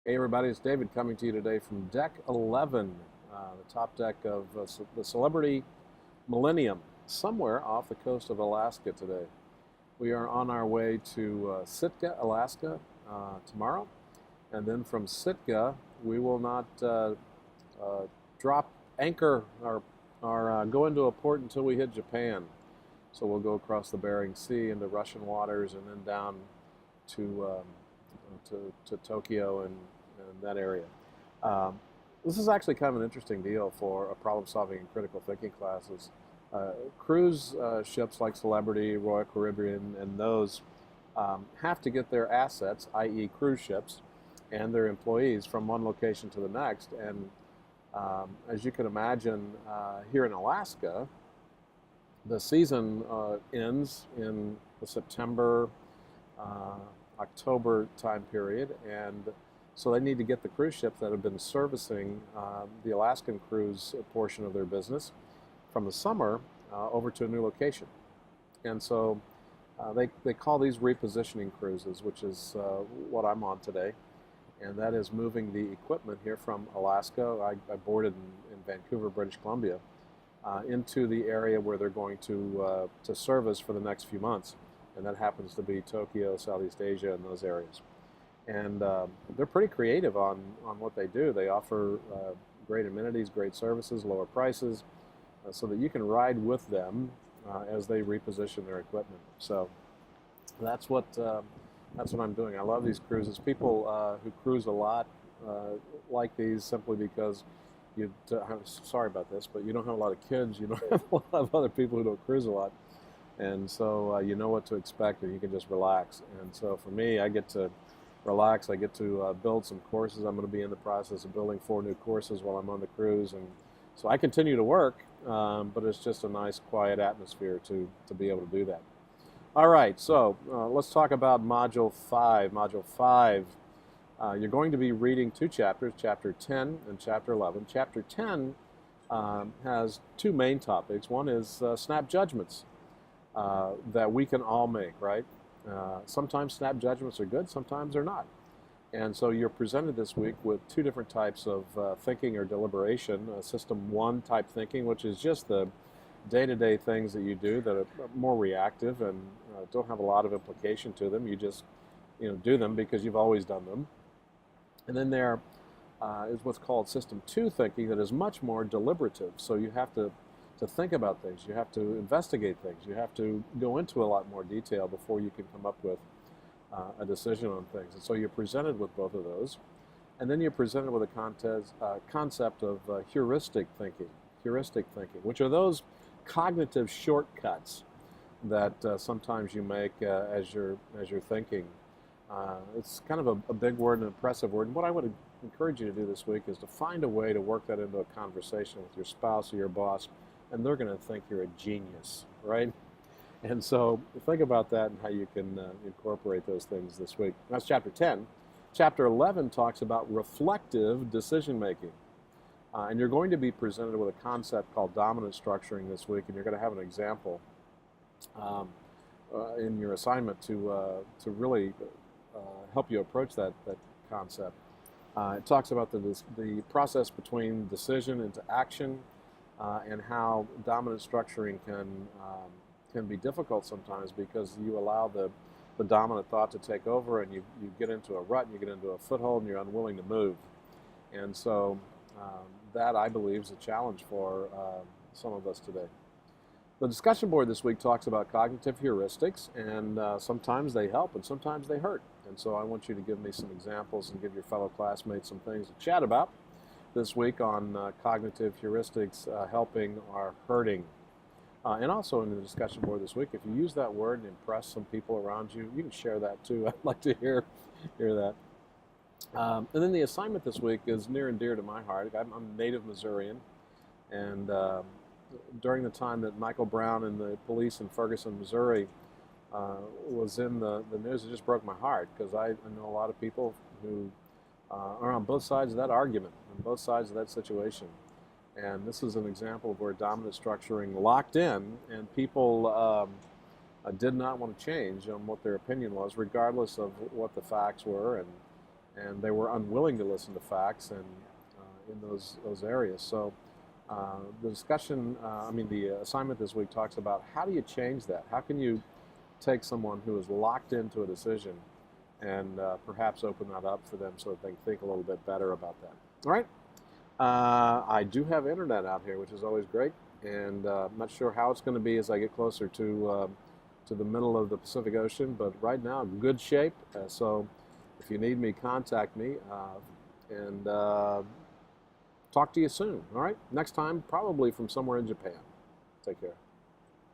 Hey everybody, it's David coming to you today from Deck 11, the top deck of the Celebrity Millennium, somewhere off the coast of Alaska today. We are on our way to Sitka, Alaska tomorrow, and then from Sitka we will not drop anchor or go into a port until we hit Japan. So we'll go across the Bering Sea into Russian waters and then down to Tokyo and that area. This is actually kind of an interesting deal for a problem-solving and critical thinking classes. Cruise ships like Celebrity, Royal Caribbean, and those have to get their assets, i.e. cruise ships, and their employees from one location to the next. And as you can imagine, here in Alaska, the season ends in the September, October time period, and so they need to get the cruise ships that have been servicing the Alaskan cruise portion of their business from the summer over to a new location. And so they call these repositioning cruises, which is what I'm on today, and that is moving the equipment here from Alaska. I boarded in Vancouver, British Columbia, into the area where they're going to service for the next few months, and that happens to be Tokyo, Southeast Asia, and those areas. And they're pretty creative on what they do. They offer great amenities, great services, lower prices, so that you can ride with them as they reposition their equipment. So that's what I'm doing. I love these cruises. People who cruise a lot like these simply because sorry about this, but you don't have a lot of kids. You don't have a lot of other people who don't cruise a lot. And so you know what to expect, and you can just relax. And so for me, I get to relax. I get to build some courses. I'm going to be in the process of building 4 new courses while I'm on the cruise. And so I continue to work, but it's just a nice, quiet atmosphere to be able to do that. All right, so let's talk about Module 5. Module 5, you're going to be reading 2 chapters, Chapter 10 and Chapter 11. Chapter 10 has 2 main topics. One is snap judgments that we can all make, right? Sometimes snap judgments are good, sometimes they're not. And so you're presented this week with 2 different types of thinking or deliberation. System 1 type thinking, which is just the day-to-day things that you do that are more reactive and don't have a lot of implication to them. You just do them because you've always done them. And then there is what's called System 2 thinking that is much more deliberative. So you have to think about things. You have to investigate things. You have to go into a lot more detail before you can come up with a decision on things. And so you're presented with both of those. And then you're presented with a concept of heuristic thinking, which are those cognitive shortcuts that sometimes you make as you're thinking. It's kind of a big word, an impressive word. And what I would encourage you to do this week is to find a way to work that into a conversation with your spouse or your boss, and they're going to think you're a genius, right? And so think about that and how you can incorporate those things this week. That's Chapter 10. Chapter 11 talks about reflective decision-making. And you're going to be presented with a concept called dominant structuring this week, and you're going to have an example in your assignment to really help you approach that concept. It talks about the process between decision into action, and how dominant structuring can be difficult sometimes because you allow the dominant thought to take over, and you get into a rut, and you get into a foothold, and you're unwilling to move. And so that, I believe, is a challenge for some of us today. The discussion board this week talks about cognitive heuristics, and sometimes they help and sometimes they hurt. And so I want you to give me some examples and give your fellow classmates some things to chat about this week on cognitive heuristics helping or hurting. And also in the discussion board this week, if you use that word and impress some people around you, you can share that too. I'd like to hear that. And then the assignment this week is near and dear to my heart. I'm a native Missourian, and during the time that Michael Brown and the police in Ferguson, Missouri was in the news, it just broke my heart because I know a lot of people who are on both sides of that argument, on both sides of that situation. And this is an example of where dominant structuring locked in, and people did not want to change on what their opinion was, regardless of what the facts were, and they were unwilling to listen to facts and in those areas. So the discussion, the assignment this week talks about how do you change that? How can you take someone who is locked into a decision and perhaps open that up for them so that they can think a little bit better about that. All right. I do have internet out here, which is always great, and I'm not sure how it's going to be as I get closer to the middle of the Pacific Ocean, but right now, good shape. So if you need me, contact me, and talk to you soon. All right. Next time, probably from somewhere in Japan. Take care.